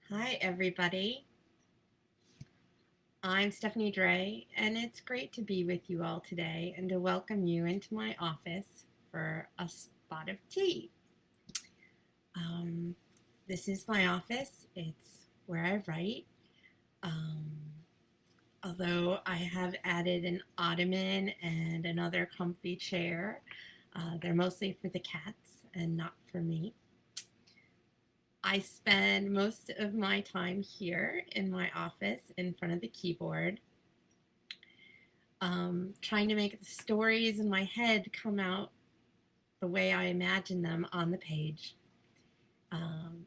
Hi, everybody. I'm Stephanie Dray, and it's great to be with you all today and to welcome you into my office for a spot of tea. Um, this is my office, it's where I write. Um, Although I have added an ottoman and another comfy chair, they're mostly for the cats and not for me. I spend most of my time here in my office in front of the keyboard, trying to make the stories in my head come out the way I imagine them on the page. Um,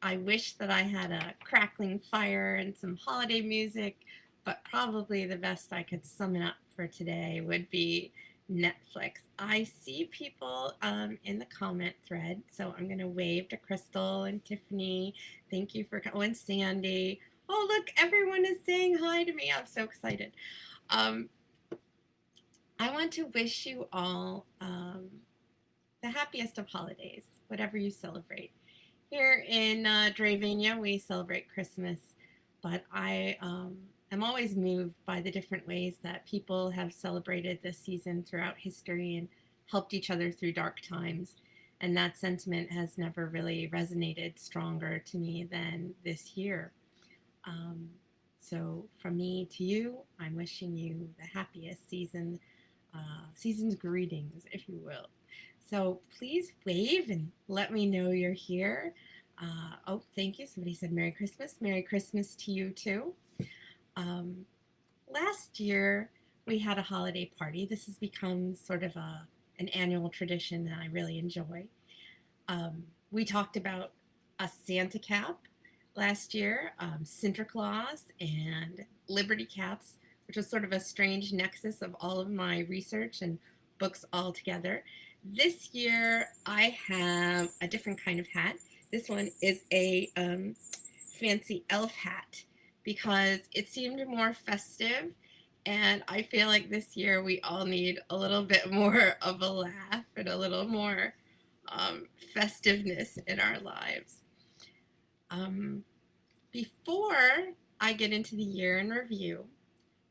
I wish that I had a crackling fire and some holiday music, but probably the best I could sum it up for today would be Netflix. I see people in the comment thread, so I'm going to wave to Crystal and Tiffany. Thank you for, and Sandy. Oh, look, everyone is saying hi to me. I'm so excited. Um, I want to wish you all the happiest of holidays, whatever you celebrate. Here in Dravania, we celebrate Christmas, but I am always moved by the different ways that people have celebrated this season throughout history and helped each other through dark times. And that sentiment has never really resonated stronger to me than this year. Um, so, from me to you, I'm wishing you the happiest season's greetings, if you will. So please wave and let me know you're here. Oh, thank you. Somebody said Merry Christmas. Merry Christmas to you too. Um, Last year we had a holiday party. This has become sort of an annual tradition that I really enjoy. We talked about a Santa cap last year, Sinterklaas, and Liberty caps, which was sort of a strange nexus of all of my research and books all together. This year, I have a different kind of hat. This one is a fancy elf hat because it seemed more festive. And I feel like this year we all need a little bit more of a laugh and a little more festiveness in our lives. Um, Before I get into the year in review,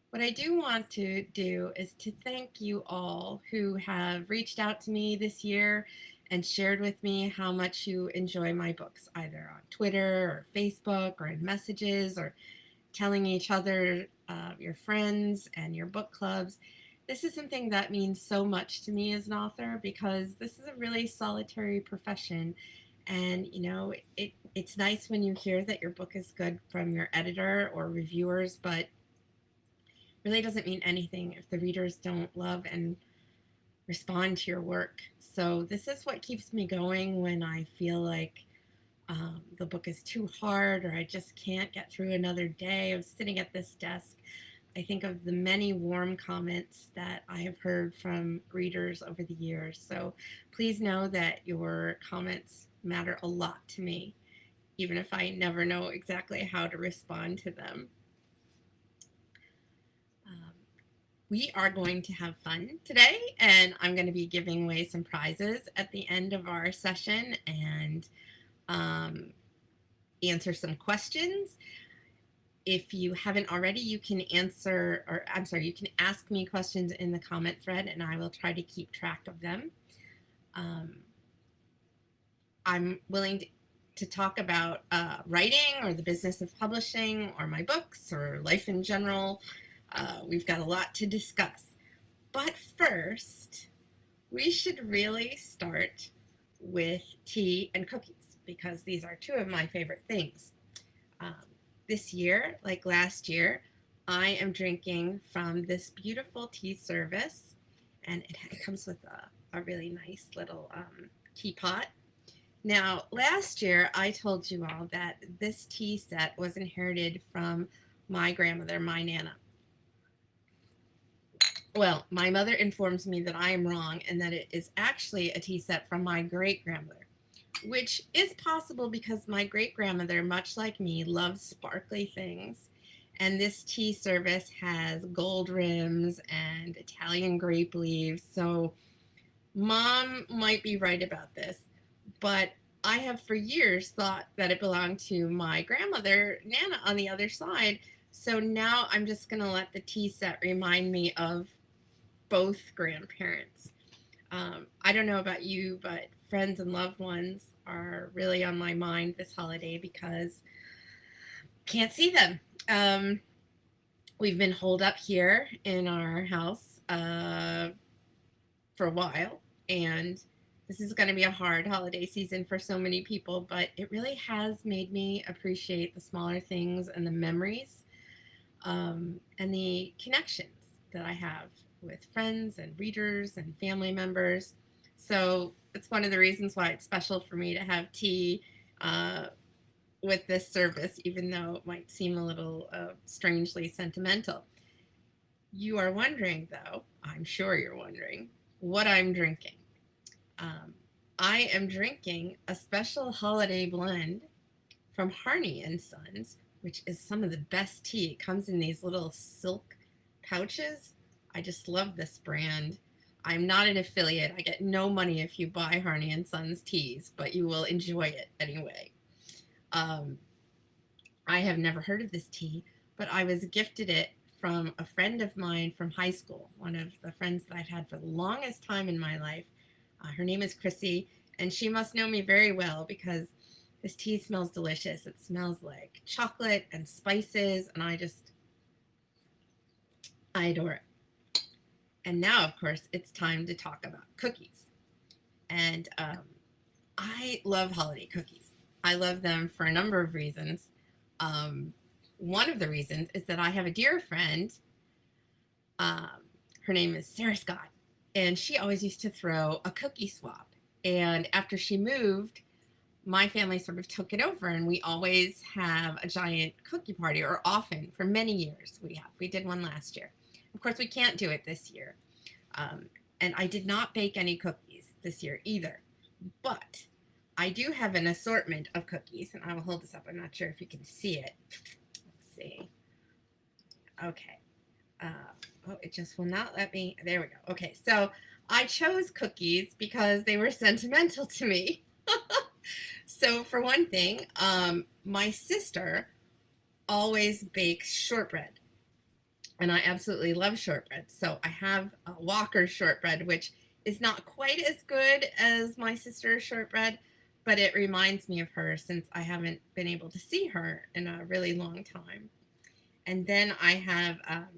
what I do want to do is to thank you all who have reached out to me this year and shared with me how much you enjoy my books, either on Twitter or Facebook or in messages or telling each other, your friends and your book clubs. This is something that means so much to me as an author because this is a really solitary profession. And it's nice when you hear that your book is good from your editor or reviewers, but really doesn't mean anything if the readers don't love and respond to your work. So this is what keeps me going when I feel like the book is too hard or I just can't get through another day of sitting at this desk. I think of the many warm comments that I have heard from readers over the years. So please know that your comments matter a lot to me, even if I never know exactly how to respond to them. Um, we are going to have fun today, and I'm going to be giving away some prizes at the end of our session and um, answer some questions. If you haven't already, you can you can ask me questions in the comment thread, and I will try to keep track of them. Um, I'm willing to talk about writing or the business of publishing or my books or life in general. We've got a lot to discuss. But first, we should really start with tea and cookies because these are two of my favorite things. Um, this year, like last year, I am drinking from this beautiful tea service, and it comes with a really nice little teapot. Now, last year, I told you all that this tea set was inherited from my grandmother, my Nana. Well, my mother informs me that I am wrong and that it is actually a tea set from my great grandmother, which is possible because my great grandmother, much like me, loves sparkly things. And this tea service has gold rims and Italian grape leaves. So, mom might be right about this. But I have for years thought that it belonged to my grandmother, Nana, on the other side. So now I'm just going to let the tea set remind me of both grandparents. I don't know about you, but friends and loved ones are really on my mind this holiday because can't see them. We've been holed up here in our house for a while, and this is going to be a hard holiday season for so many people, but it really has made me appreciate the smaller things and the memories and the connections that I have with friends and readers and family members. So it's one of the reasons why it's special for me to have tea with this service, even though it might seem a little strangely sentimental. You are wondering, though, I'm sure you're wondering, what I'm drinking. I am drinking a special holiday blend from Harney and Sons, which is some of the best tea. It comes in these little silk pouches. I just love this brand. I'm not an affiliate. I get no money if you buy Harney and Sons teas, but you will enjoy it anyway. I have never heard of this tea, but I was gifted it from a friend of mine from high school, one of the friends that I've had for the longest time in my life. Her name is Chrissy, and she must know me very well because this tea smells delicious. It smells like chocolate and spices, and I adore it. And now, of course, it's time to talk about cookies. And I love holiday cookies. I love them for a number of reasons. One of the reasons is that I have a dear friend. Her name is Sarah Scott, and she always used to throw a cookie swap. And after she moved, my family sort of took it over, and we always have a giant cookie party, or often for many years we have. We did one last year. Of course, we can't do it this year. And I did not bake any cookies this year either, but I do have an assortment of cookies, and I will hold this up. I'm not sure if you can see it. Let's see. Okay. It just will not let me. There we go. Okay, so I chose cookies because they were sentimental to me. So for one thing, my sister always bakes shortbread, and I absolutely love shortbread. So I have a Walker shortbread, which is not quite as good as my sister's shortbread, but it reminds me of her since I haven't been able to see her in a really long time. And then I have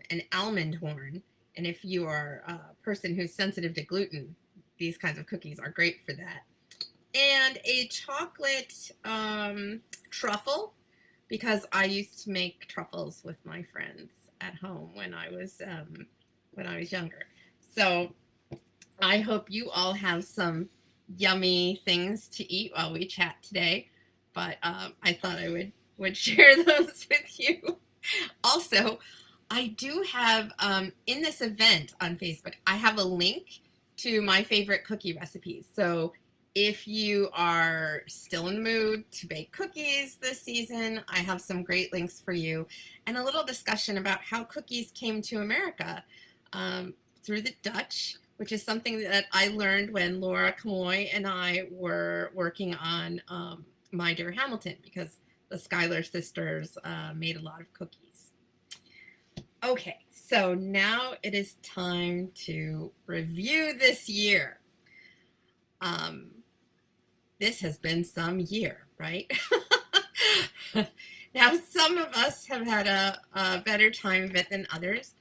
an almond horn, and if you are a person who's sensitive to gluten, these kinds of cookies are great for that. And a chocolate truffle, because I used to make truffles with my friends at home when I was younger. So I hope you all have some yummy things to eat while we chat today. But I thought I would share those with you. Also, I do have in this event on Facebook, I have a link to my favorite cookie recipes. So if you are still in the mood to bake cookies this season, I have some great links for you and a little discussion about how cookies came to America through the Dutch, which is something that I learned when Laura Camoy and I were working on My Dear Hamilton, because the Schuyler sisters made a lot of cookies. Okay, so now it is time to review this year. This has been some year, right? Now, some of us have had a better time of it than others.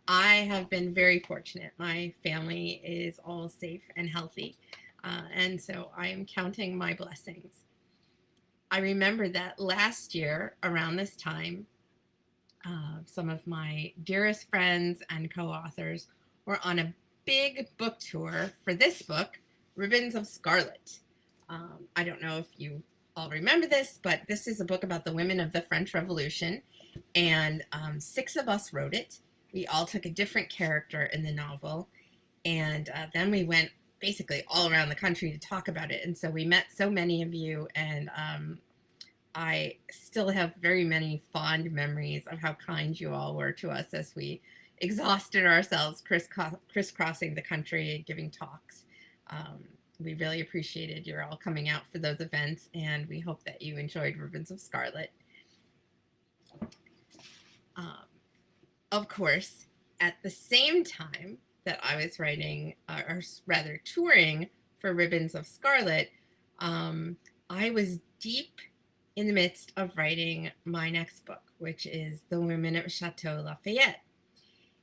I have been very fortunate. My family is all safe and healthy, and so I am counting my blessings. I remember that last year, around this time, some of my dearest friends and co-authors were on a big book tour for this book, Ribbons of Scarlet. I don't know if you all remember this, but this is a book about the women of the French Revolution, and 6 of us wrote it. We all took a different character in the novel, and then we went basically all around the country to talk about it, and so we met so many of you, and I still have very many fond memories of how kind you all were to us as we exhausted ourselves crisscrossing the country and giving talks. we really appreciated your all coming out for those events, and we hope that you enjoyed Ribbons of Scarlet. Of course, at the same time that I was writing, or rather touring for Ribbons of Scarlet, I was deep in the midst of writing my next book, which is The Women of Chateau Lafayette.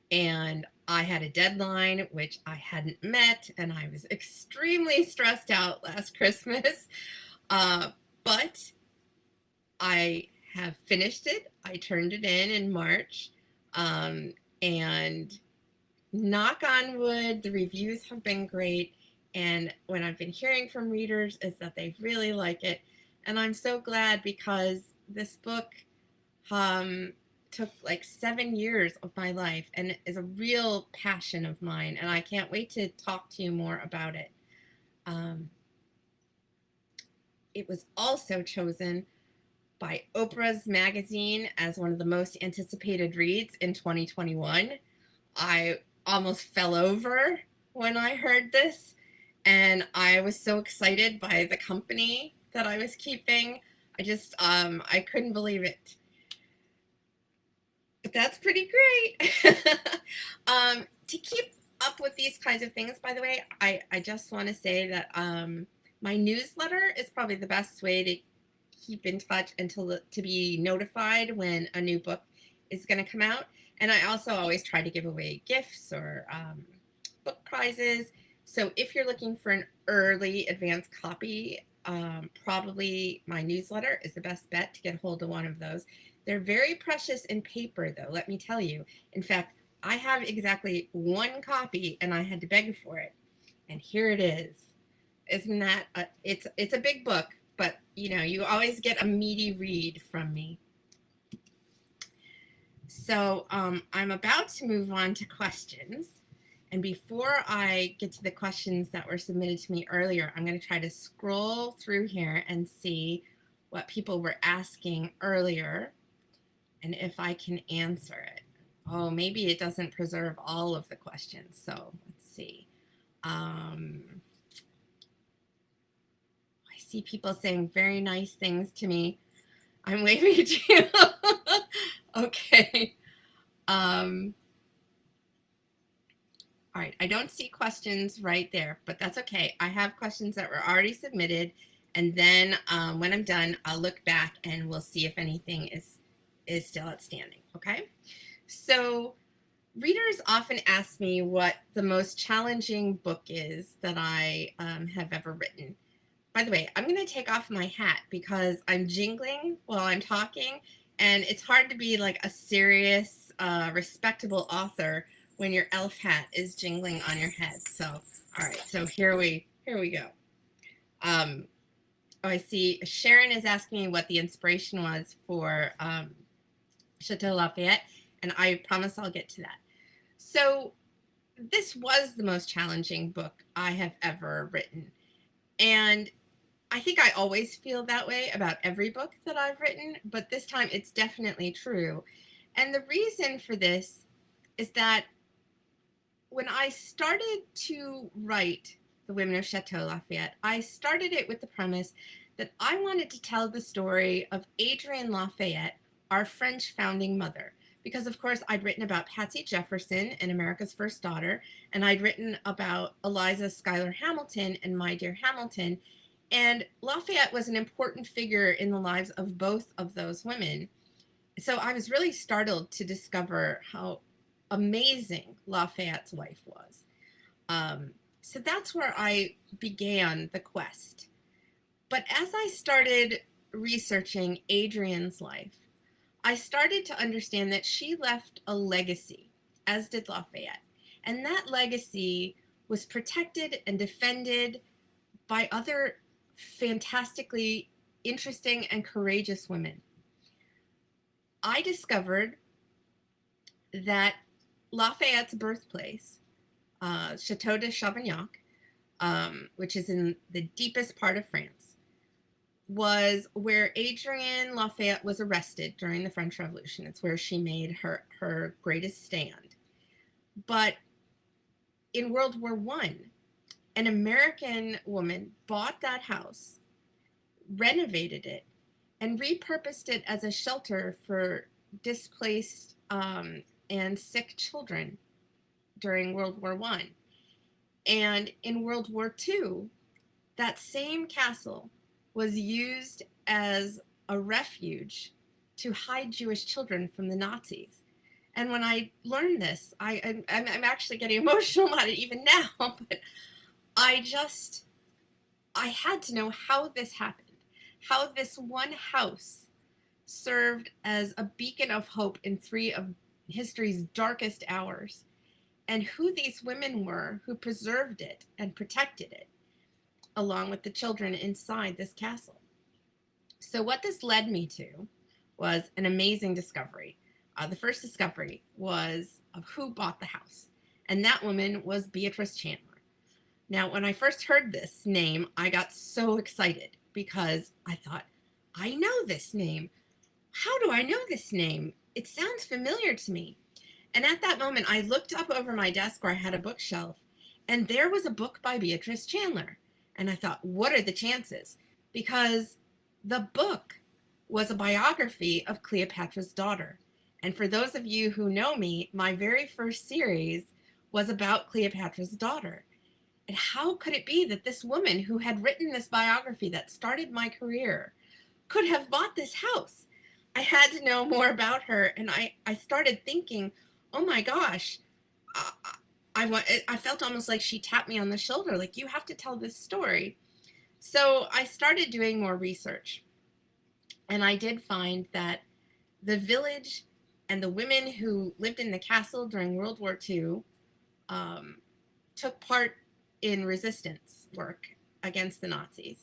And I had a deadline, which I hadn't met, and I was extremely stressed out last Christmas. But I have finished it. I turned it in March. And knock on wood, the reviews have been great. And what I've been hearing from readers is that they really like it. And I'm so glad, because this book took like 7 years of my life and is a real passion of mine. And I can't wait to talk to you more about it. It was also chosen by Oprah's magazine as one of the most anticipated reads in 2021. I almost fell over when I heard this, and I was so excited by the company that I was keeping. I couldn't believe it. But that's pretty great. To keep up with these kinds of things, by the way, I just want to say that my newsletter is probably the best way to keep in touch and to be notified when a new book is going to come out. And I also always try to give away gifts or book prizes. So if you're looking for an early advance copy, probably my newsletter is the best bet to get hold of one of those. They're very precious in paper, though, let me tell you. In fact, I have exactly one copy, and I had to beg for it. And here it is. Isn't that it's a big book, but you always get a meaty read from me. So I'm about to move on to questions. And before I get to the questions that were submitted to me earlier, I'm going to try to scroll through here and see what people were asking earlier and if I can answer it. Oh, maybe it doesn't preserve all of the questions. So let's see. I see people saying very nice things to me. I'm waving at you. Okay. All right. I don't see questions right there, but that's okay. I have questions that were already submitted. And then when I'm done, I'll look back and we'll see if anything is still outstanding. Okay. So readers often ask me what the most challenging book is that I have ever written. By the way, I'm going to take off my hat because I'm jingling while I'm talking, and it's hard to be like a serious, respectable author when your elf hat is jingling on your head. So, all right, so here we go. Oh, I see Sharon is asking me what the inspiration was for Chateau Lafayette, and I promise I'll get to that. So this was the most challenging book I have ever written. And I think I always feel that way about every book that I've written, but this time it's definitely true. And the reason for this is that when I started to write The Women of Chateau Lafayette, I started it with the premise that I wanted to tell the story of Adrienne Lafayette, our French founding mother. Because, of course, I'd written about Patsy Jefferson and America's First Daughter, and I'd written about Eliza Schuyler Hamilton and My Dear Hamilton. And Lafayette was an important figure in the lives of both of those women. So I was really startled to discover how amazing Lafayette's wife was. So that's where I began the quest. But as I started researching Adrienne's life, I started to understand that she left a legacy, as did Lafayette. And that legacy was protected and defended by other fantastically interesting and courageous women. I discovered that Lafayette's birthplace, Chateau de Chavignac, which is in the deepest part of France, was where Adrienne Lafayette was arrested during the French Revolution. It's where she made her greatest stand. But in World War I, An American woman bought that house, renovated it, and repurposed it as a shelter for displaced and sick children during World War I. And in World War II, that same castle was used as a refuge to hide Jewish children from the Nazis. And when I learned this, I'm actually getting emotional about it even now, but I had to know how this happened, how this one house served as a beacon of hope in 3 of history's darkest hours, and who these women were who preserved it and protected it, along with the children inside this castle. So what this led me to was an amazing discovery. The first discovery was of who bought the house, and that woman was Beatrice Chandler. Now, when I first heard this name, I got so excited because I thought, I know this name. How do I know this name? It sounds familiar to me. And at that moment, I looked up over my desk where I had a bookshelf, and there was a book by Beatrice Chandler. And I thought, what are the chances? Because the book was a biography of Cleopatra's daughter. And for those of you who know me, my very first series was about Cleopatra's daughter. And how could it be that this woman who had written this biography that started my career could have bought this house? I had to know more about her, and I started thinking, oh my gosh, I felt almost like she tapped me on the shoulder, like, you have to tell this story. So I started doing more research, and I did find that the village and the women who lived in the castle during World War II took part in resistance work against the Nazis.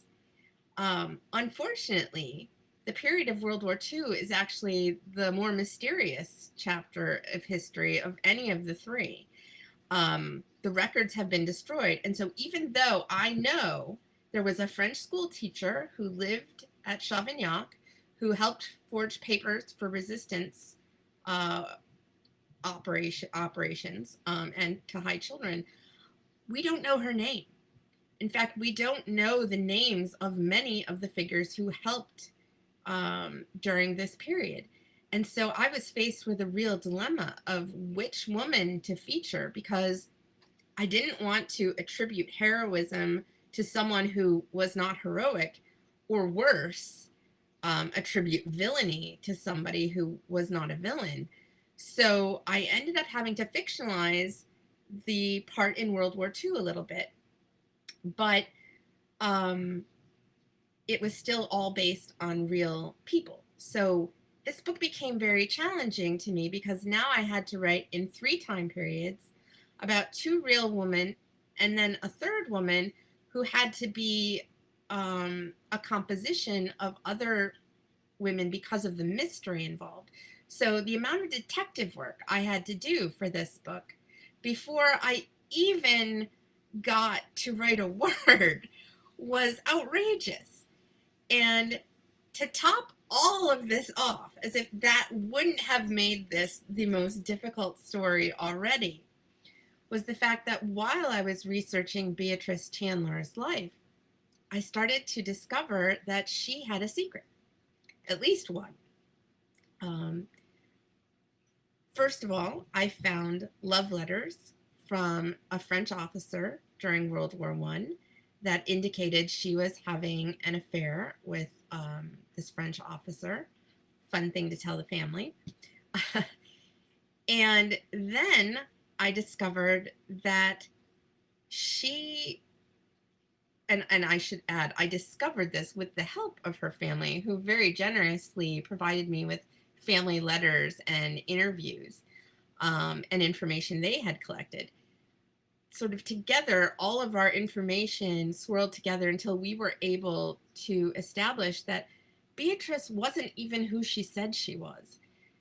Unfortunately, the period of World War II is actually the more mysterious chapter of history of any of the 3. The records have been destroyed. And so even though I know there was a French school teacher who lived at Chavignac who helped forge papers for resistance operations and to hide children, we don't know her name. In fact, we don't know the names of many of the figures who helped during this period. And so I was faced with a real dilemma of which woman to feature, because I didn't want to attribute heroism to someone who was not heroic, or worse, attribute villainy to somebody who was not a villain. So I ended up having to fictionalize the part in World War II a little bit. But it was still all based on real people. So this book became very challenging to me because now I had to write in 3 time periods about 2 real women and then a third woman who had to be a composition of other women because of the mystery involved. So the amount of detective work I had to do for this book before I even got to write a word was outrageous. And to top all of this off, as if that wouldn't have made this the most difficult story already, was the fact that while I was researching Beatrice Chandler's life, I started to discover that she had a secret, at least one. First of all, I found love letters from a French officer during World War I that indicated she was having an affair with this French officer. Fun thing to tell the family. And then I discovered that she, and I should add, I discovered this with the help of her family, who very generously provided me with family letters and interviews and information they had collected. Sort of together, all of our information swirled together until we were able to establish that Beatrice wasn't even who she said she was.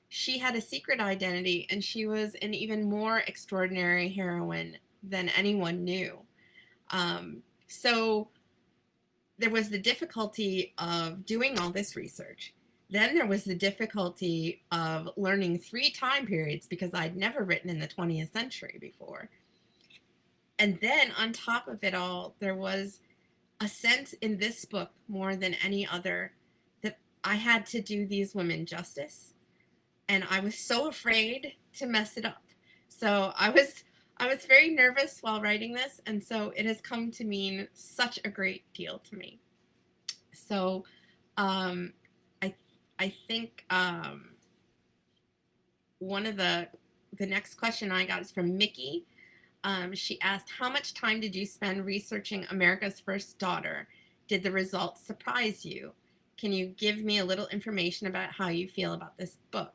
She had a secret identity, and she was an even more extraordinary heroine than anyone knew. So there was the difficulty of doing all this research. Then there was the difficulty of learning 3 time periods because I'd never written in the 20th century before. And then on top of it all, there was a sense in this book more than any other that I had to do these women justice, and I was so afraid to mess it up. So I was very nervous while writing this, and so it has come to mean such a great deal to me. So um, I I think one of the next question I got is from Mickey. She asked, "How much time did you spend researching America's First Daughter? Did the results surprise you? Can you give me a little information about how you feel about this book?"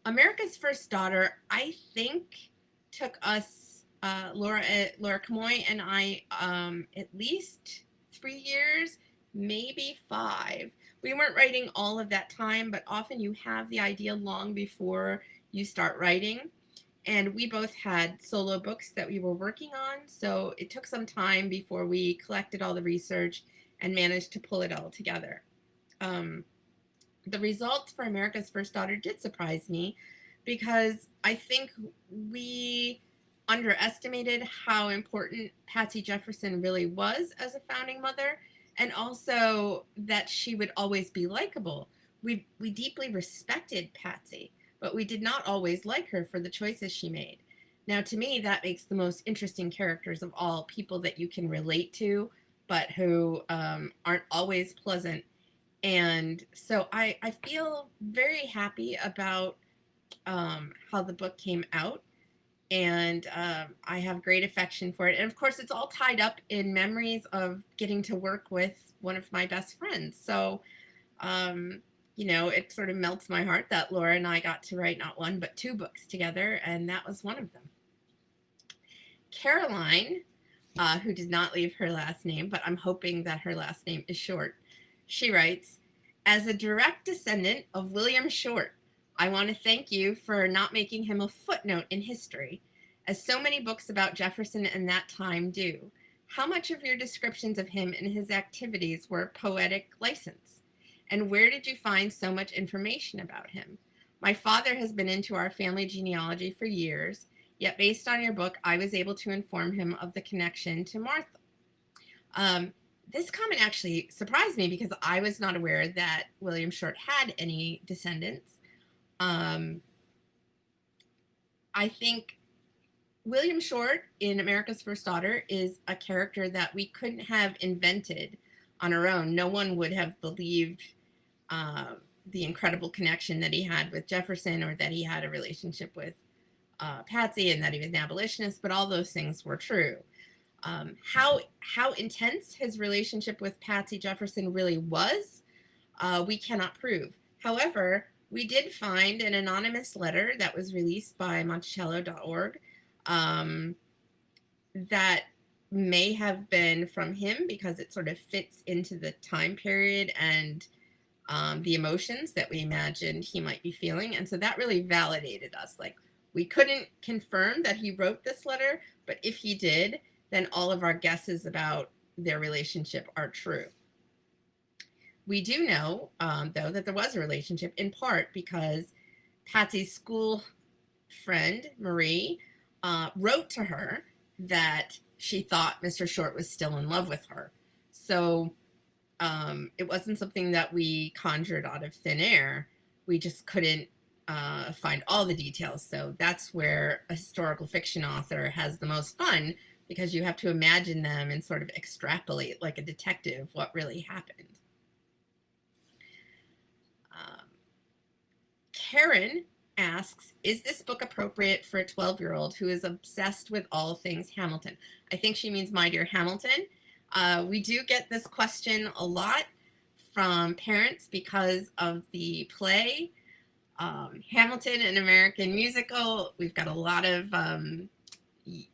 America's First Daughter, I think, took us, Laura Camoy and I, at least 3 years, maybe 5. We weren't writing all of that time, but often you have the idea long before you start writing. And we both had solo books that we were working on, so it took some time before we collected all the research and managed to pull it all together. Um, the results for America's First Daughter did surprise me because I think we underestimated how important Patsy Jefferson really was as a founding mother, and also that she would always be likable. We deeply respected Patsy, but we did not always like her for the choices she made. Now, to me, that makes the most interesting characters of all, people that you can relate to, but who aren't always pleasant. And so I feel very happy about how the book came out. And I have great affection for it. And of course, it's all tied up in memories of getting to work with one of my best friends. So, it sort of melts my heart that Laura and I got to write not one, but 2 books together. And that was one of them. Caroline, who did not leave her last name, but I'm hoping that her last name is short. She writes, "As a direct descendant of William Short, I want to thank you for not making him a footnote in history, as so many books about Jefferson and that time do. How much of your descriptions of him and his activities were poetic license? And where did you find so much information about him? My father has been into our family genealogy for years, yet based on your book, I was able to inform him of the connection to Martha." This comment actually surprised me because I was not aware that William Short had any descendants. I think William Short in America's First Daughter is a character that we couldn't have invented on our own. No one would have believed the incredible connection that he had with Jefferson, or that he had a relationship with Patsy, and that he was an abolitionist, but all those things were true. How intense his relationship with Patsy Jefferson really was, we cannot prove. However, we did find an anonymous letter that was released by Monticello.org that may have been from him because it sort of fits into the time period and the emotions that we imagined he might be feeling. And so that really validated us. Like, we couldn't confirm that he wrote this letter, but if he did, then all of our guesses about their relationship are true. We do know, though, that there was a relationship, in part because Patsy's school friend, Marie, wrote to her that she thought Mr. Short was still in love with her. So it wasn't something that we conjured out of thin air. We just couldn't find all the details. So that's where a historical fiction author has the most fun, because you have to imagine them and sort of extrapolate like a detective what really happened. Karen asks, "Is this book appropriate for a 12-year-old who is obsessed with all things Hamilton?" I think she means My Dear Hamilton. We do get this question a lot from parents because of the play, Hamilton, an American musical. We've got a lot of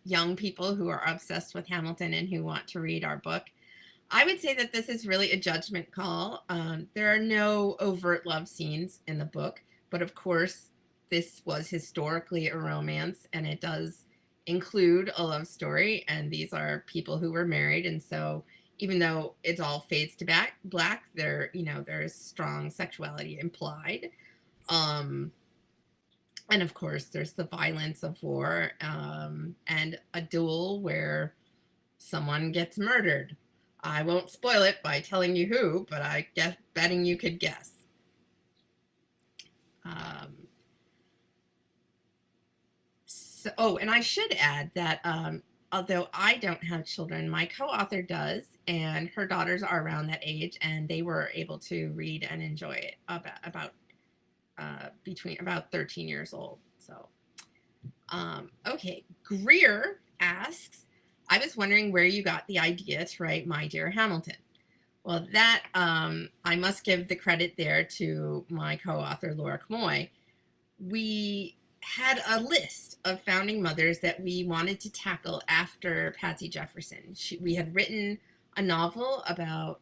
young people who are obsessed with Hamilton and who want to read our book. I would say that this is really a judgment call. There are no overt love scenes in the book, but of course, this was historically a romance, and it does include a love story, and these are people who were married, and so even though it all fades to black, there's strong sexuality implied. And of course, there's the violence of war, and a duel where someone gets murdered. I won't spoil it by telling you who, but I guess betting you could guess. And I should add that although I don't have children, my co-author does, and her daughters are around that age, and they were able to read and enjoy it between about 13 years old. So, okay, Greer asks, I was wondering where you got the idea to write My Dear Hamilton. Well, that I must give the credit there to my co-author, Laura Camoy. We had a list of founding mothers that we wanted to tackle after Patsy Jefferson. We had written a novel about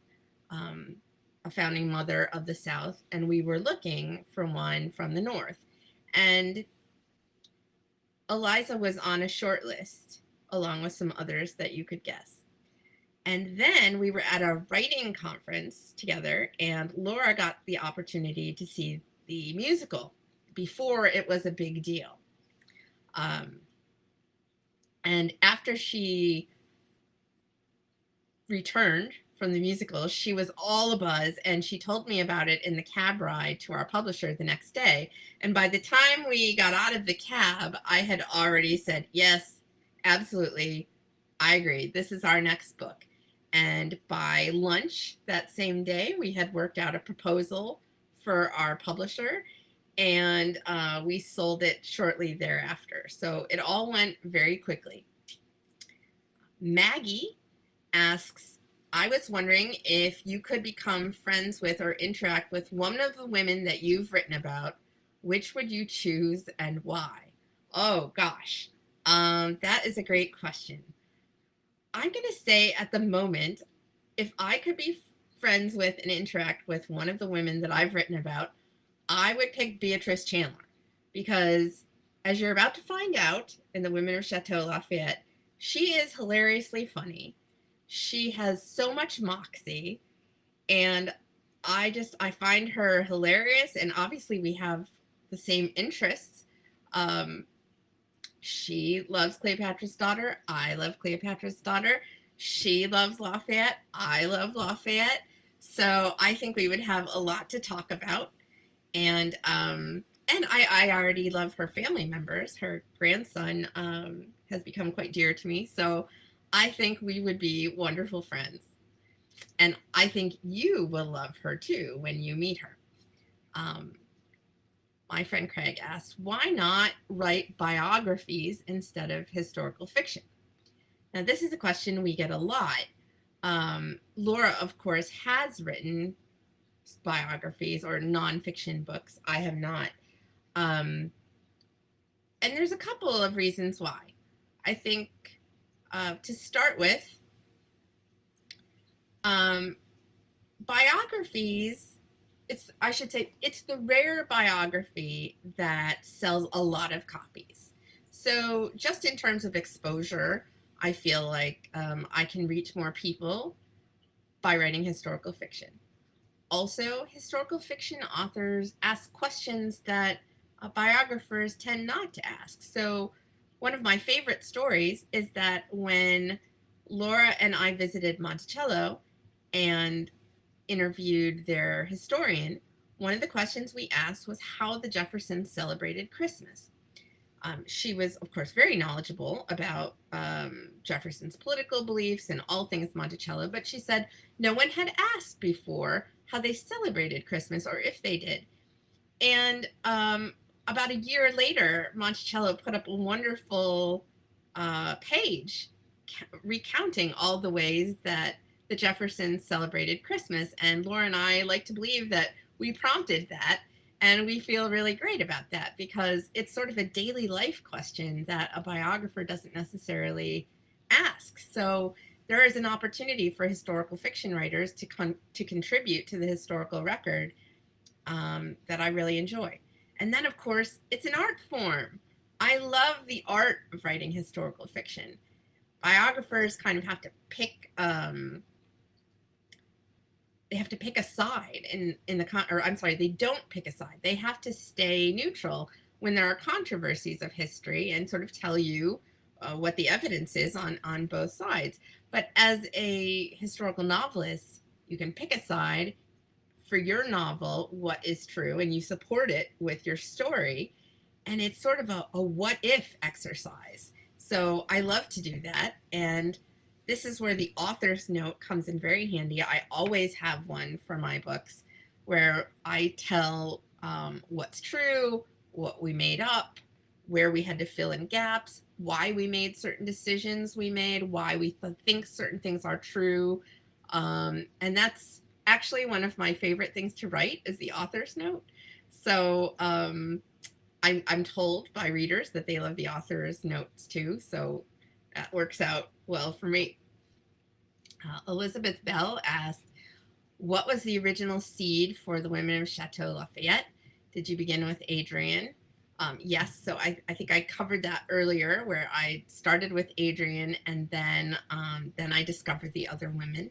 a founding mother of the South, and we were looking for one from the North. And Eliza was on a short list, along with some others that you could guess. And then we were at a writing conference together, and Laura got the opportunity to see the musical before it was a big deal. And after she returned from the musical, she was all abuzz, and she told me about it in the cab ride to our publisher the next day. And by the time we got out of the cab, I had already said, yes, absolutely, I agree. This is our next book. And by lunch that same day, we had worked out a proposal for our publisher, and we sold it shortly thereafter. So it all went very quickly. Maggie asks, I was wondering if you could become friends with or interact with one of the women that you've written about. Which would you choose and why? Oh, gosh. That is a great question. I'm going to say at the moment, if I could be friends with and interact with one of the women that I've written about, I would pick Beatrice Chandler, because as you're about to find out in The Women of Chateau Lafayette, she is hilariously funny. She has so much moxie, and I find her hilarious, and obviously we have the same interests. She loves Cleopatra's Daughter. I love Cleopatra's Daughter. She loves Lafayette. I love Lafayette. So I think we would have a lot to talk about. And I already love her family members. Her grandson has become quite dear to me. So I think we would be wonderful friends. And I think you will love her too when you meet her. My friend Craig asked, why not write biographies instead of historical fiction? Now, this is a question we get a lot. Laura, of course, has written biographies or nonfiction books. I have not. And there's a couple of reasons why. I think to start with, biographies, it's the rare biography that sells a lot of copies. So just in terms of exposure, I feel like I can reach more people by writing historical fiction. Also, historical fiction authors ask questions that biographers tend not to ask. So one of my favorite stories is that when Laura and I visited Monticello and interviewed their historian, one of the questions we asked was how the Jeffersons celebrated Christmas. She was, of course, very knowledgeable about Jefferson's political beliefs and all things Monticello, but she said no one had asked before how they celebrated Christmas or if they did. And about a year later, Monticello put up a wonderful page recounting all the ways that the Jeffersons celebrated Christmas. And Laura and I like to believe that we prompted that. And we feel really great about that because it's sort of a daily life question that a biographer doesn't necessarily ask. So there is an opportunity for historical fiction writers to contribute to the historical record that I really enjoy. And then, of course, it's an art form. I love the art of writing historical fiction. Biographers kind of have to pick a side they don't pick a side. They have to stay neutral when there are controversies of history and sort of tell you what the evidence is on both sides. But as a historical novelist, you can pick a side for your novel, what is true, and you support it with your story. And it's sort of a what if exercise. So I love to do that. And this is where the author's note comes in very handy. I always have one for my books where I tell what's true, what we made up, where we had to fill in gaps, why we made certain decisions we made, why we think certain things are true. And that's actually one of my favorite things to write is the author's note. So I'm told by readers that they love the author's notes too. So that works out well for me. Elizabeth Bell asked, what was the original seed for the Women of Chateau Lafayette? Did you begin with Adrian? Yes, so I think I covered that earlier, where I started with Adrian and then I discovered the other women.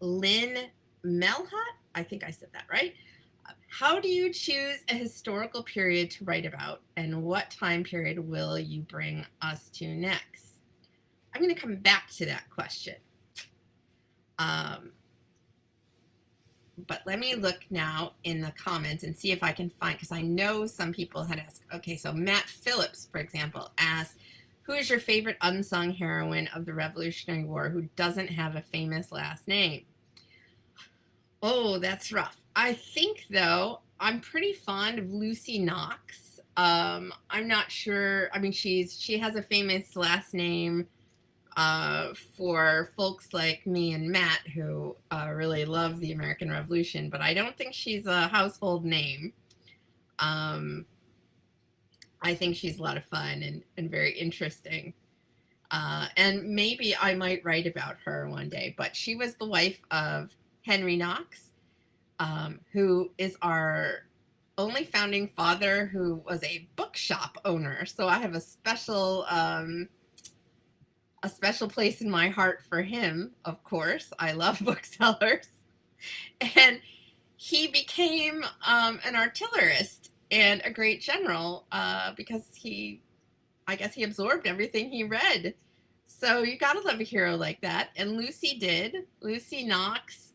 Lynn Melhut, I think I said that right. How do you choose a historical period to write about, and what time period will you bring us to next? I'm going to come back to that question. But let me look now in the comments and see if I can find, because I know some people had asked. Okay, so Matt Phillips, for example, asked, who is your favorite unsung heroine of the Revolutionary War who doesn't have a famous last name? Oh, that's rough. I think, though, I'm pretty fond of Lucy Knox. I'm not sure. I mean, she has a famous last name for folks like me and Matt who really love the American Revolution, but I don't think she's a household name. I think she's a lot of fun and very interesting. And maybe I might write about her one day, but she was the wife of Henry Knox, who is our only founding father who was a bookshop owner. So I have a special place in my heart for him, of course. I love booksellers. And he became an artillerist and a great general because I guess he absorbed everything he read. So you gotta love a hero like that. And Lucy did. Lucy Knox,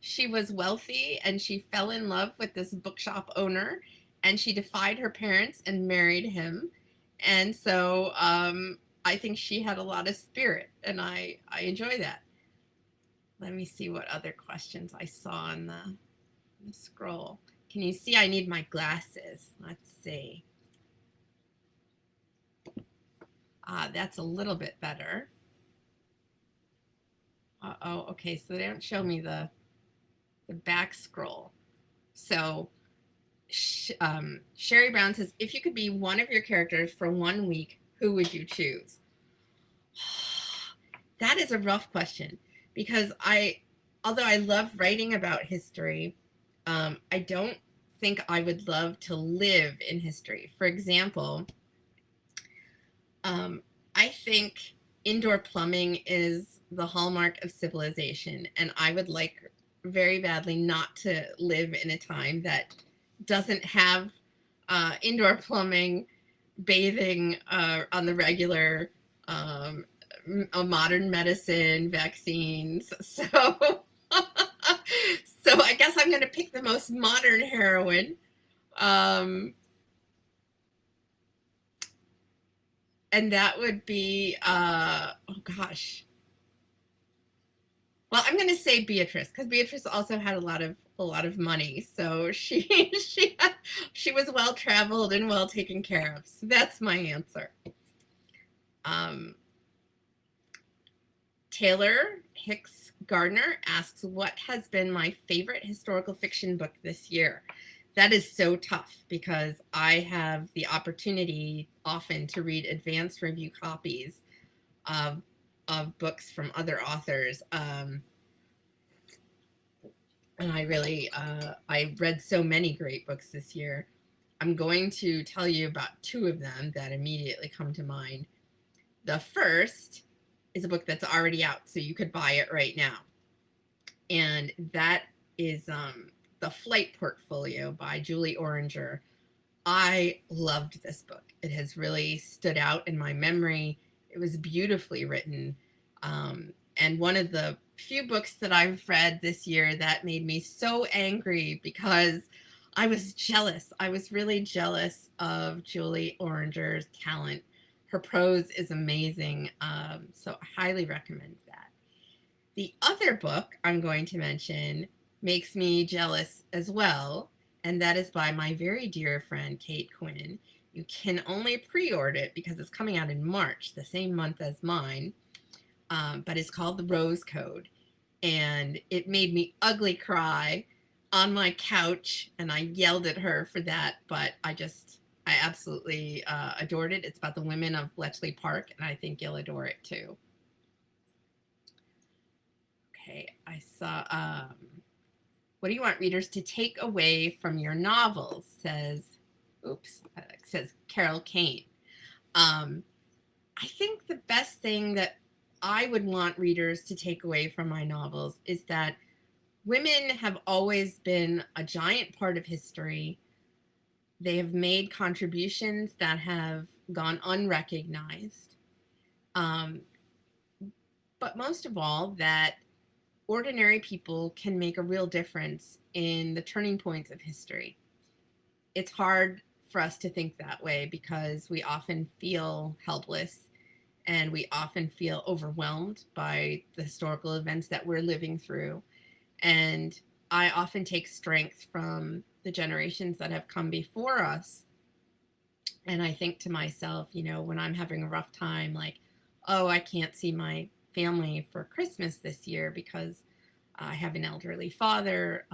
she was wealthy and she fell in love with this bookshop owner, and she defied her parents and married him. And so I think she had a lot of spirit, and I enjoy that. Let me see what other questions I saw on the scroll. Can you see I need my glasses? Let's see. That's a little bit better. Uh-oh, okay, so they don't show me the back scroll. So Sherry Brown says, if you could be one of your characters for 1 week, who would you choose? That is a rough question, because although I love writing about history, I don't think I would love to live in history. For example, I think indoor plumbing is the hallmark of civilization, and I would like very badly not to live in a time that doesn't have indoor plumbing, bathing on the regular, modern medicine, vaccines. So, so I guess I'm going to pick the most modern heroine. And that would be, oh gosh. Well, I'm going to say Beatrice, because Beatrice also had a lot of money, so she was well traveled and well taken care of. So that's my answer. Taylor Hicks Gardner asks, what has been my favorite historical fiction book this year? That is so tough, because I have the opportunity often to read advanced review copies of books from other authors. And I really, I read so many great books this year. I'm going to tell you about 2 of them that immediately come to mind. The first is a book that's already out, so you could buy it right now. And that is The Flight Portfolio by Julie Oranger. I loved this book. It has really stood out in my memory. It was beautifully written. And one of the few books that I've read this year that made me so angry because I was jealous. I was really jealous of Julie Oranger's talent. Her prose is amazing. So I highly recommend that. The other book I'm going to mention makes me jealous as well, and that is by my very dear friend Kate Quinn. You can only pre-order it because it's coming out in March, the same month as mine, but it's called The Rose Code, and it made me ugly cry on my couch, and I yelled at her for that, but I absolutely adored it. It's about the women of Bletchley Park, and I think you'll adore it too. Okay, I saw, what do you want readers to take away from your novels, says Carol Kane. I think the best thing that I would want readers to take away from my novels is that women have always been a giant part of history. They have made contributions that have gone unrecognized. But most of all, that ordinary people can make a real difference in the turning points of history. It's hard for us to think that way because we often feel helpless and we often feel overwhelmed by the historical events that we're living through. And I often take strength from the generations that have come before us. And I think to myself, when I'm having a rough time, like, oh, I can't see my family for Christmas this year because I have an elderly father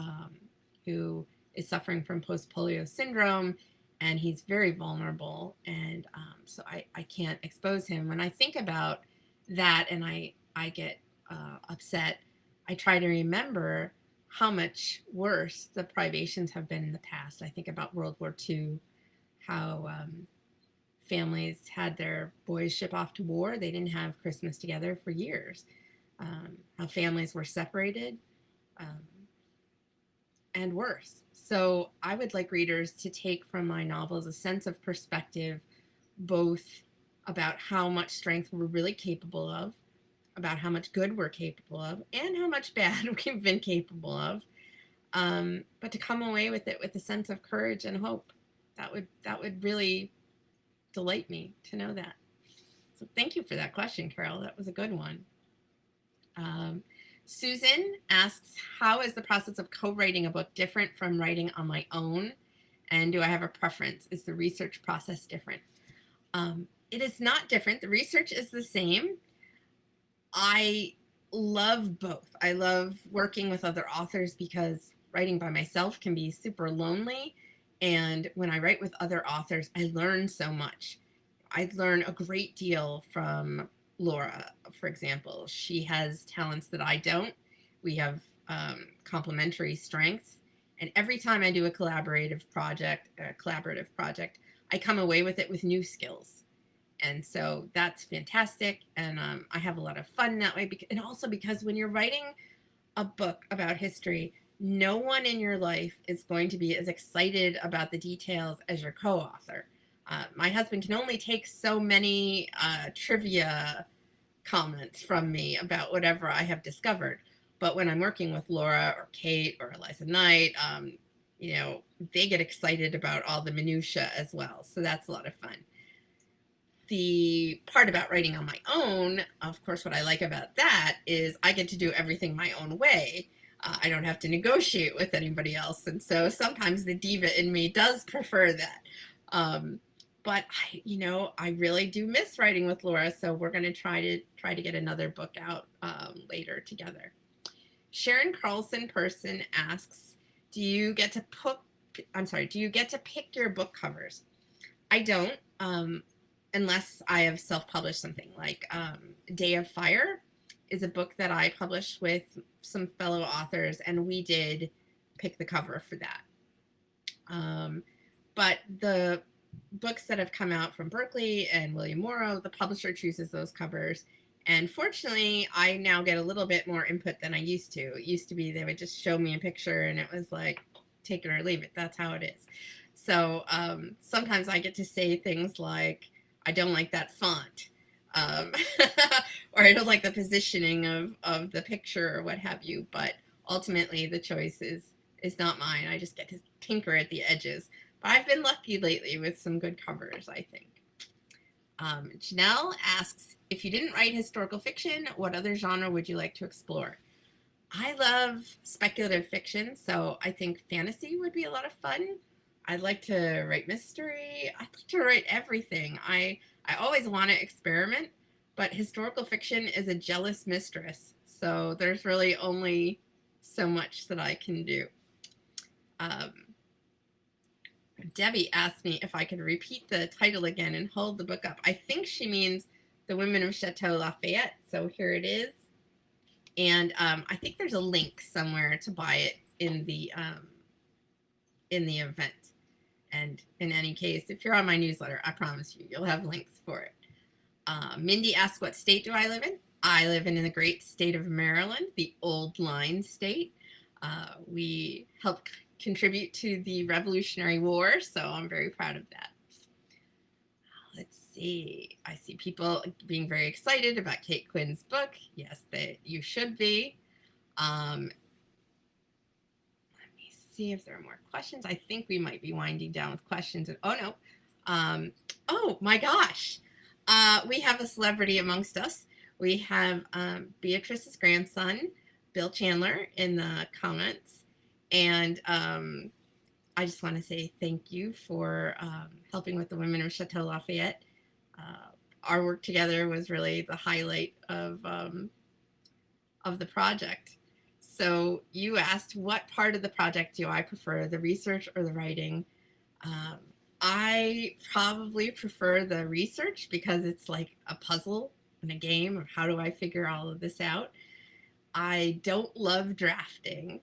who is suffering from post-polio syndrome, and he's very vulnerable, and so I can't expose him. When I think about that and I get upset, I try to remember how much worse the privations have been in the past. I think about World War II, how families had their boys ship off to war. They didn't have Christmas together for years. How families were separated, and worse. So I would like readers to take from my novels a sense of perspective, both about how much strength we're really capable of, about how much good we're capable of, and how much bad we've been capable of, but to come away with it with a sense of courage and hope. That would really delight me to know that. So thank you for that question, Carol. That was a good one. Susan asks, how is the process of co-writing a book different from writing on my own? And do I have a preference? Is the research process different? It is not different. The research is the same. I love both. I love working with other authors because writing by myself can be super lonely. And when I write with other authors, I learn so much. I learn a great deal from Laura, for example. She has talents that I don't. We have complementary strengths. And every time I do a collaborative project, I come away with it with new skills. And so that's fantastic. And I have a lot of fun that way. And also because when you're writing a book about history, no one in your life is going to be as excited about the details as your co-author. My husband can only take so many trivia comments from me about whatever I have discovered. But when I'm working with Laura or Kate or Eliza Knight, they get excited about all the minutia as well. So that's a lot of fun. The part about writing on my own, of course, what I like about that is I get to do everything my own way. I don't have to negotiate with anybody else. And so sometimes the diva in me does prefer that. But I really do miss writing with Laura. So we're going to try to get another book out later together. Sharon Carlson Person asks, do you get to pick your book covers? I don't, unless I have self-published something like Day of Fire is a book that I published with some fellow authors, and we did pick the cover for that. But the books that have come out from Berkeley and William Morrow, the publisher chooses those covers. And fortunately, I now get a little bit more input than I used to. It used to be they would just show me a picture and it was like, take it or leave it. That's how it is. So sometimes I get to say things like, I don't like that font. Um, or I don't like the positioning of the picture or what have you. But ultimately, the choice is not mine. I just get to tinker at the edges. But I've been lucky lately with some good covers, I think. Janelle asks, if you didn't write historical fiction, what other genre would you like to explore? I love speculative fiction, so I think fantasy would be a lot of fun. I'd like to write mystery. I'd like to write everything. I always want to experiment, but historical fiction is a jealous mistress, so there's really only so much that I can do. Um, Debbie asked me if I could repeat the title again and hold the book up. I think she means The Women of Chateau Lafayette, so here it is. And I think there's a link somewhere to buy it in the event. And in any case, if you're on my newsletter, I promise you, you'll have links for it. Mindy asks, what state do I live in? I live in the great state of Maryland, the Old Line state. We helped contribute to the Revolutionary War, so I'm very proud of that. Let's see. I see people being very excited about Kate Quinn's book. Yes, you should be. Let me see if there are more questions. I think we might be winding down with questions. Oh, no. Oh, my gosh. We have a celebrity amongst us. We have Beatrice's grandson, Bill Chandler, in the comments. And I just want to say thank you for helping with the Women of Chateau Lafayette. Our work together was really the highlight of the project. So you asked, what part of the project do I prefer, the research or the writing? I probably prefer the research because it's like a puzzle and a game of how do I figure all of this out. I don't love drafting.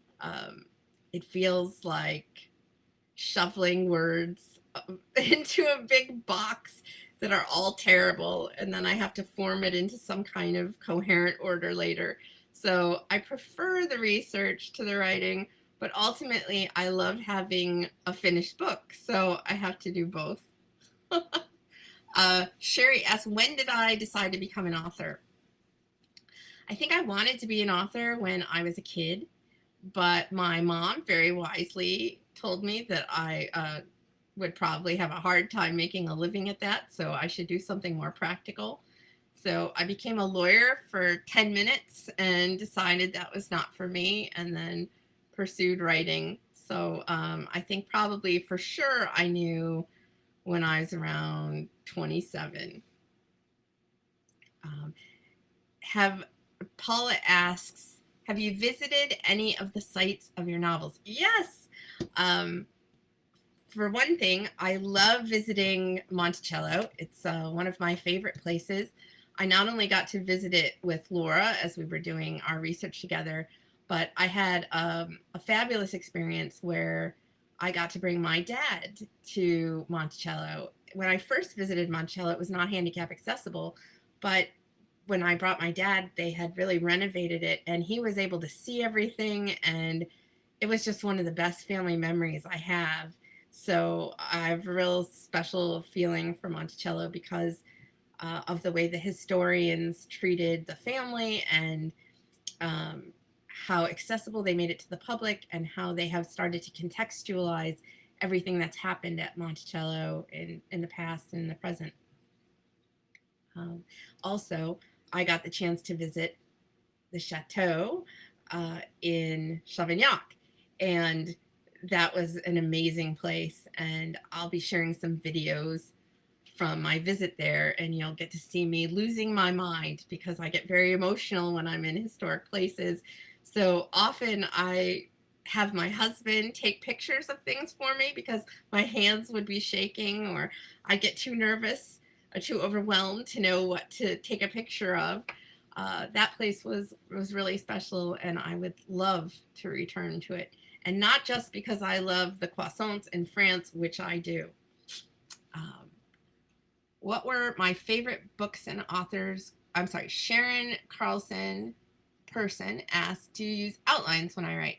It feels like shuffling words into a big box that are all terrible, and then I have to form it into some kind of coherent order later. So I prefer the research to the writing, but ultimately I love having a finished book, so I have to do both. Sherry asks, when did I decide to become an author? I think I wanted to be an author when I was a kid, but my mom very wisely told me that I would probably have a hard time making a living at that, so I should do something more practical. So I became a lawyer for 10 minutes and decided that was not for me, and then pursued writing. So I think probably for sure I knew when I was around 27. Paula asks, have you visited any of the sites of your novels? Yes. For one thing, I love visiting Monticello. It's one of my favorite places. I not only got to visit it with Laura as we were doing our research together, but I had a fabulous experience where I got to bring my dad to Monticello. When I first visited Monticello, it was not handicap accessible, but when I brought my dad, they had really renovated it, and he was able to see everything, and it was just one of the best family memories I have. So I have a real special feeling for Monticello because of the way the historians treated the family, and how accessible they made it to the public, and how they have started to contextualize everything that's happened at Monticello in the past and in the present. Also, I got the chance to visit the chateau in Chavignac, and that was an amazing place, and I'll be sharing some videos from my visit there, and you'll get to see me losing my mind because I get very emotional when I'm in historic places. So often I have my husband take pictures of things for me because my hands would be shaking, or I get too nervous or too overwhelmed to know what to take a picture of. That place was really special, and I would love to return to it. And not just because I love the croissants in France, which I do. What were my favorite books and authors? I'm sorry, Sharon Carlson Person asked, do you use outlines when I write?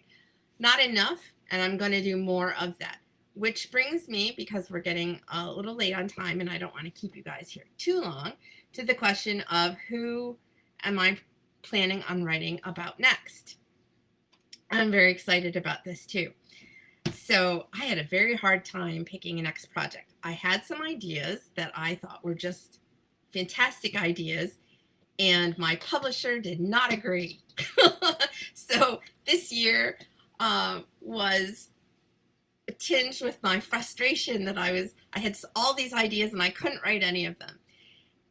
Not enough, and I'm going to do more of that. which brings me, because we're getting a little late on time and I don't want to keep you guys here too long, to the question of who am I planning on writing about next. I'm very excited about this too. So I had a very hard time picking a next project. I had some ideas that I thought were just fantastic ideas, and my publisher did not agree. So this year was tinged with my frustration that I had all these ideas and I couldn't write any of them.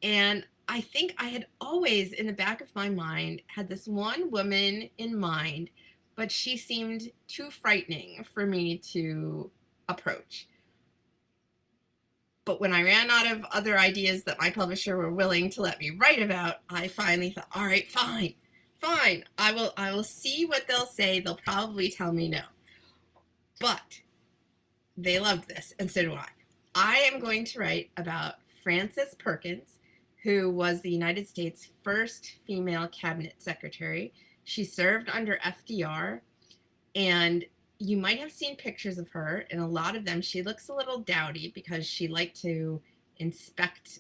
And I think I had always in the back of my mind had this one woman in mind, but she seemed too frightening for me to approach. But when I ran out of other ideas that my publisher were willing to let me write about, I finally thought, all right, fine. I will see what they'll say. They'll probably tell me no. But they loved this, and so do I. I am going to write about Frances Perkins, who was the United States' first female cabinet secretary. She served under FDR, and you might have seen pictures of her. In a lot of them, she looks a little dowdy because she liked to inspect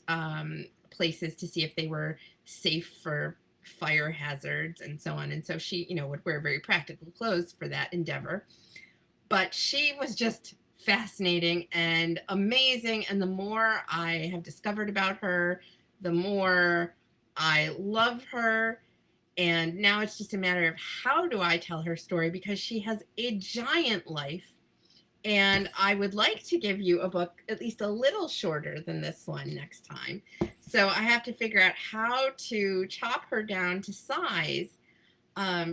places to see if they were safe for fire hazards and so on. And so she, would wear very practical clothes for that endeavor. But she was just fascinating and amazing. And the more I have discovered about her, the more I love her. And now it's just a matter of how do I tell her story, because she has a giant life. And I would like to give you a book at least a little shorter than this one next time. So I have to figure out how to chop her down to size.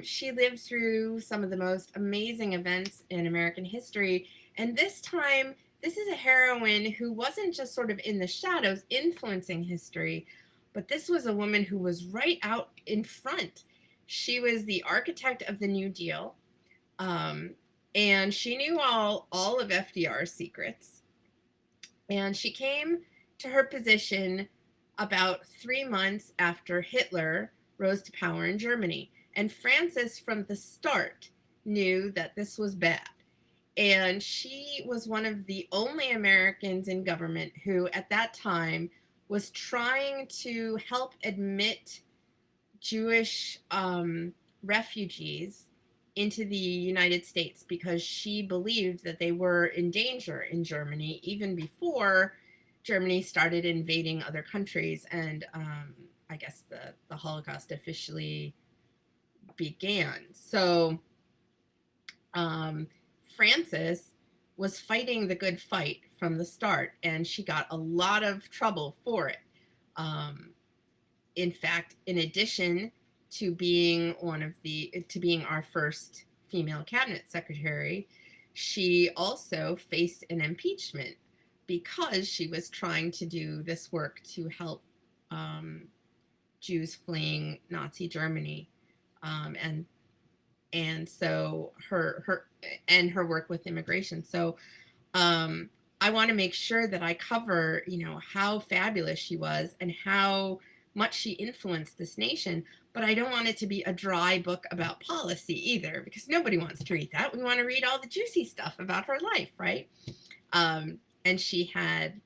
She lived through some of the most amazing events in American history. And this time, this is a heroine who wasn't just sort of in the shadows influencing history, but this was a woman who was right out in front. She was the architect of the New Deal, and she knew all of FDR's secrets. And she came to her position about 3 months after Hitler rose to power in Germany. And Frances, from the start, knew that this was bad. And she was one of the only Americans in government who, at that time, was trying to help admit Jewish refugees into the United States, because she believed that they were in danger in Germany even before Germany started invading other countries, and I guess the Holocaust officially began. So Frances was fighting the good fight from the start, and she got a lot of trouble for it. In fact, in addition to being being our first female cabinet secretary, she also faced an impeachment because she was trying to do this work to help Jews fleeing Nazi Germany, and so her work with immigration. So I want to make sure that I cover, how fabulous she was and how much she influenced this nation. But I don't want it to be a dry book about policy either, because nobody wants to read that. We want to read all the juicy stuff about her life, right? And she had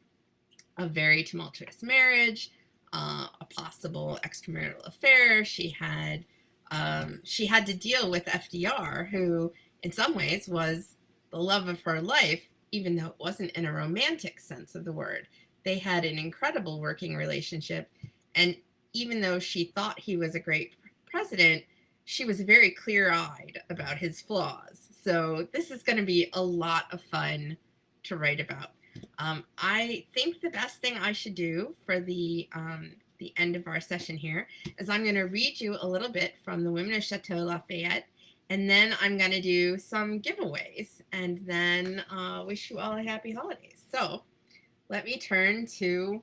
a very tumultuous marriage, a possible extramarital affair. She had to deal with FDR, who in some ways was the love of her life, even though it wasn't in a romantic sense of the word. They had an incredible working relationship. And even though she thought he was a great president, she was very clear-eyed about his flaws. So this is going to be a lot of fun to write about. I think the best thing I should do for the end of our session here is I'm going to read you a little bit from the Women of Chateau Lafayette, and then I'm going to do some giveaways, and then wish you all a happy holidays. So let me turn to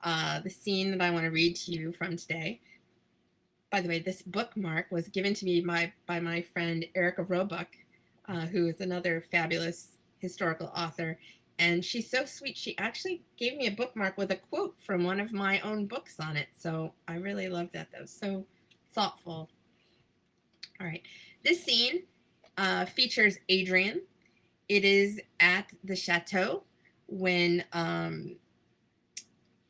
the scene that I want to read to you from today. By the way, this bookmark was given to me by my friend Erica Roebuck, who is another fabulous historical author. And she's so sweet. She actually gave me a bookmark with a quote from one of my own books on it. So I really love that. That was so thoughtful. All right. This scene features Adrian. It is at the chateau when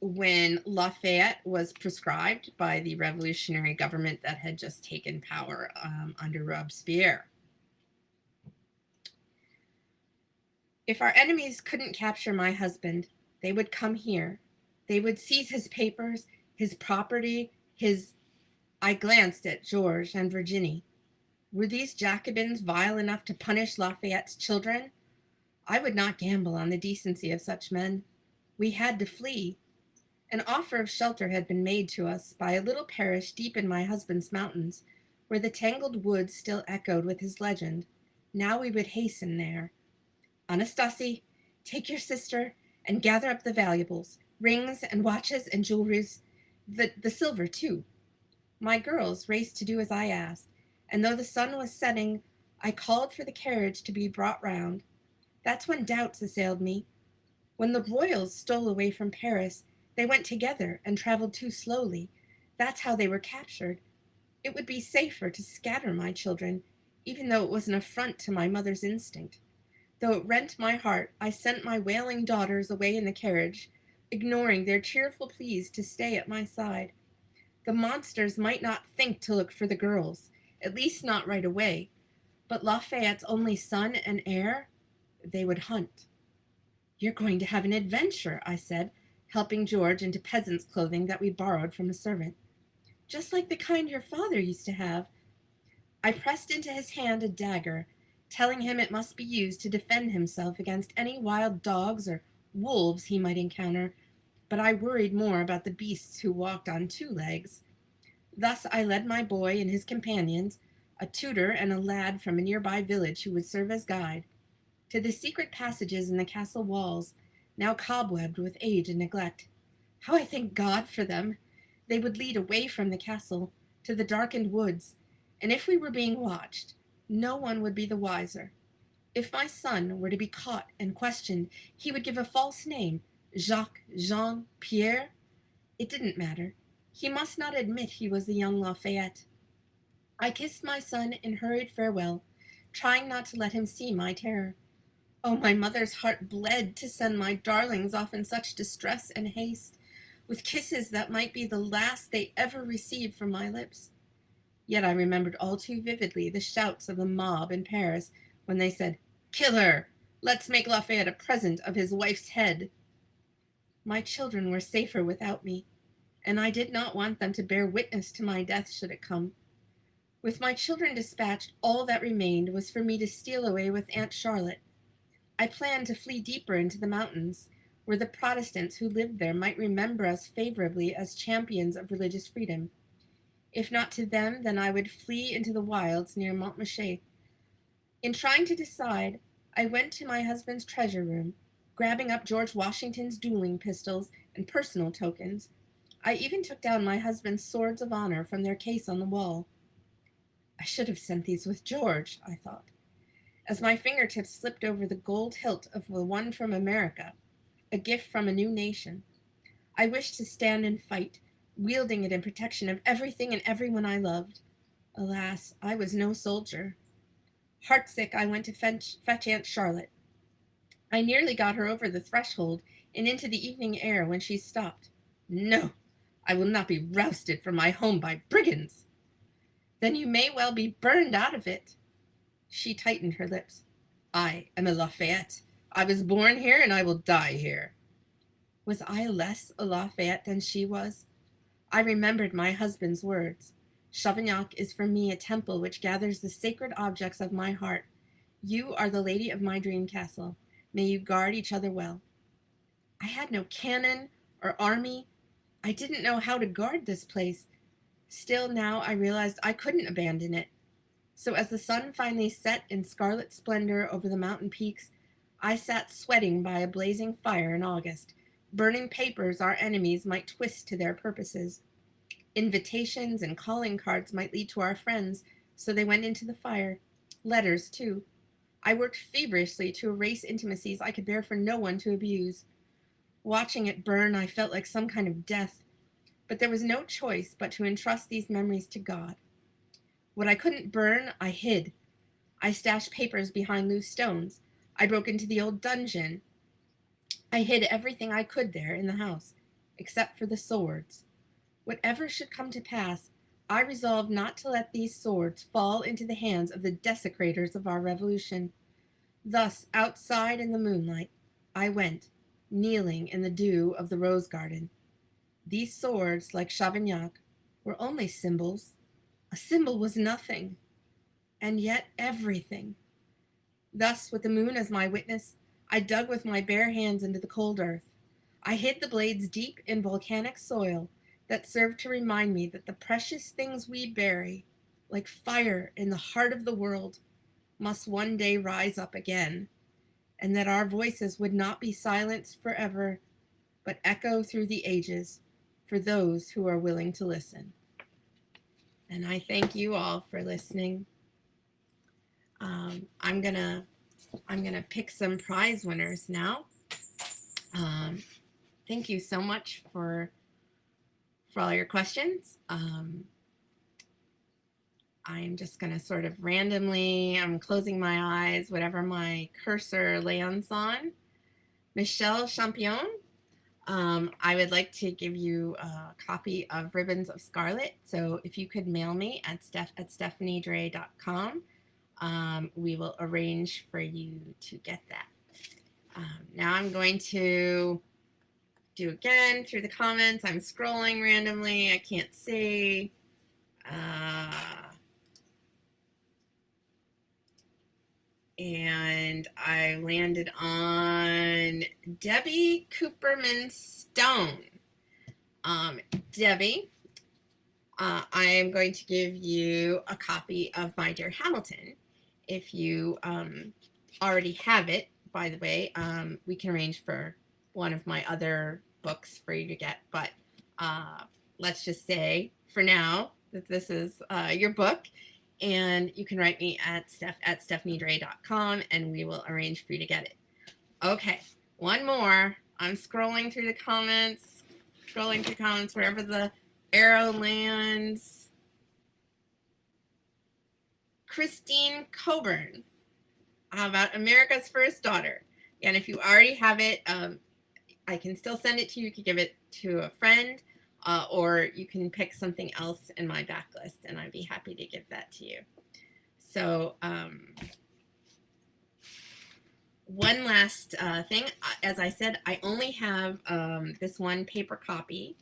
Lafayette was proscribed by the revolutionary government that had just taken power under Robespierre. If our enemies couldn't capture my husband, they would come here. They would seize his papers, his property, his... I glanced at George and Virginie. Were these Jacobins vile enough to punish Lafayette's children? I would not gamble on the decency of such men. We had to flee. An offer of shelter had been made to us by a little parish deep in my husband's mountains, where the tangled woods still echoed with his legend. Now we would hasten there. Anastasie, take your sister and gather up the valuables, rings and watches and jewelries, the silver too. My girls raced to do as I asked, and though the sun was setting, I called for the carriage to be brought round. That's when doubts assailed me. When the royals stole away from Paris, they went together and traveled too slowly. That's how they were captured. It would be safer to scatter my children, even though it was an affront to my mother's instinct. Though it rent my heart, I sent my wailing daughters away in the carriage, ignoring their cheerful pleas to stay at my side. The monsters might not think to look for the girls, at least not right away, but Lafayette's only son and heir, they would hunt. You're going to have an adventure, I said, helping George into peasant's clothing that we borrowed from a servant. Just like the kind your father used to have. I pressed into his hand a dagger, telling him it must be used to defend himself against any wild dogs or wolves he might encounter, but I worried more about the beasts who walked on two legs. Thus I led my boy and his companions, a tutor and a lad from a nearby village who would serve as guide, to the secret passages in the castle walls, now cobwebbed with age and neglect. How I thank God for them! They would lead away from the castle, to the darkened woods, and if we were being watched, no one would be the wiser. If my son were to be caught and questioned, he would give a false name, Jacques, Jean, Pierre. It didn't matter. He must not admit he was the young Lafayette. I kissed my son in hurried farewell, trying not to let him see my terror. Oh, my mother's heart bled to send my darlings off in such distress and haste, with kisses that might be the last they ever received from my lips. Yet I remembered all too vividly the shouts of the mob in Paris when they said, "Kill her! Let's make Lafayette a present of his wife's head." My children were safer without me, and I did not want them to bear witness to my death should it come. With my children dispatched, all that remained was for me to steal away with Aunt Charlotte. I planned to flee deeper into the mountains, where the Protestants who lived there might remember us favorably as champions of religious freedom. If not to them, then I would flee into the wilds near Montmartre. In trying to decide, I went to my husband's treasure room, grabbing up George Washington's dueling pistols and personal tokens. I even took down my husband's swords of honor from their case on the wall. I should have sent these with George, I thought, as my fingertips slipped over the gold hilt of the one from America, a gift from a new nation. I wished to stand and fight, wielding it in protection of everything and everyone I loved. Alas, I was no soldier. Heartsick, I went to fetch Aunt Charlotte. I nearly got her over the threshold and into the evening air when she stopped. No, I will not be rousted from my home by brigands. Then you may well be burned out of it. She tightened her lips. I am a Lafayette. I was born here and I will die here. Was I less a Lafayette than she was? I remembered my husband's words. Chavignac is for me a temple which gathers the sacred objects of my heart. You are the lady of my dream castle. May you guard each other well. I had no cannon or army. I didn't know how to guard this place. Still, now I realized I couldn't abandon it. So as the sun finally set in scarlet splendor over the mountain peaks, I sat sweating by a blazing fire in August, burning papers our enemies might twist to their purposes. Invitations and calling cards might lead to our friends, so they went into the fire. Letters, too. I worked feverishly to erase intimacies I could bear for no one to abuse. Watching it burn, I felt like some kind of death, but there was no choice but to entrust these memories to God. What I couldn't burn, I hid. I stashed papers behind loose stones. I broke into the old dungeon. I hid everything I could there in the house, except for the swords. Whatever should come to pass, I resolved not to let these swords fall into the hands of the desecrators of our revolution. Thus, outside in the moonlight, I went, kneeling in the dew of the rose garden. These swords, like Chavignac, were only symbols. A symbol was nothing, and yet everything. Thus, with the moon as my witness, I dug with my bare hands into the cold earth. I hid the blades deep in volcanic soil that served to remind me that the precious things we bury, like fire in the heart of the world, must one day rise up again, and that our voices would not be silenced forever, but echo through the ages for those who are willing to listen. And I thank you all for listening. I'm gonna pick some prize winners now. Thank you so much for all your questions. I'm just gonna sort of randomly, I'm closing my eyes, whatever my cursor lands on. Michelle Champion, I would like to give you a copy of Ribbons of Scarlet. So if you could mail me at stephaniedray.com, we will arrange for you to get that. Now I'm going to do again through the comments. I'm scrolling randomly. I can't see. And I landed on Debbie Cooperman Stone. Debbie, I am going to give you a copy of My Dear Hamilton. If you already have it, by the way, we can arrange for one of my other books for you to get. But let's just say for now that this is your book. And you can write me at stephaniedray.com and we will arrange for you to get it. Okay, one more. I'm scrolling through the comments, wherever the arrow lands. Christine Coburn, about America's First Daughter. And if you already have it, I can still send it to you. You can give it to a friend. Or you can pick something else in my backlist, and I'd be happy to give that to you. So one last thing. As I said, I only have this one paper copy,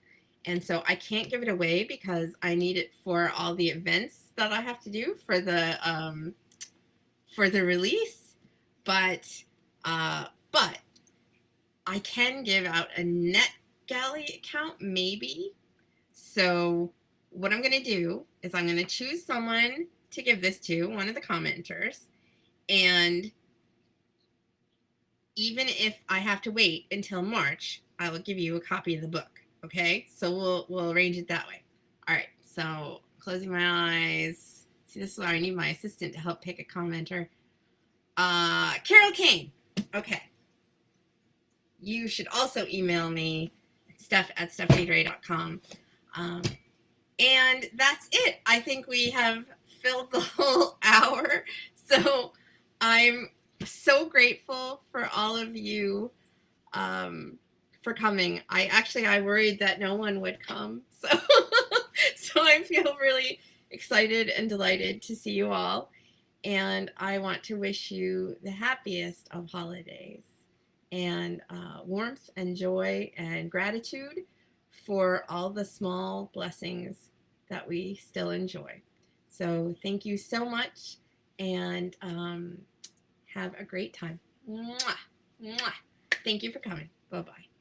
and so I can't give it away because I need it for all the events that I have to do for the release. But I can give out a NetGalley account, maybe. So what I'm going to do is I'm going to choose someone to give this to, one of the commenters, and even if I have to wait until March, I will give you a copy of the book. Okay, so we'll arrange it that way. All right, so closing my eyes. See, this is why I need my assistant to help pick a commenter. Carol Kane. Okay. You should also email me, steph@stephaniedray.com. And that's it. I think we have filled the whole hour. So I'm so grateful for all of you for coming. I worried that no one would come. So, so I feel really excited and delighted to see you all. And I want to wish you the happiest of holidays and warmth and joy and gratitude for all the small blessings that we still enjoy. So thank you so much, and have a great time. Mwah, mwah. Thank you for coming. Bye-bye.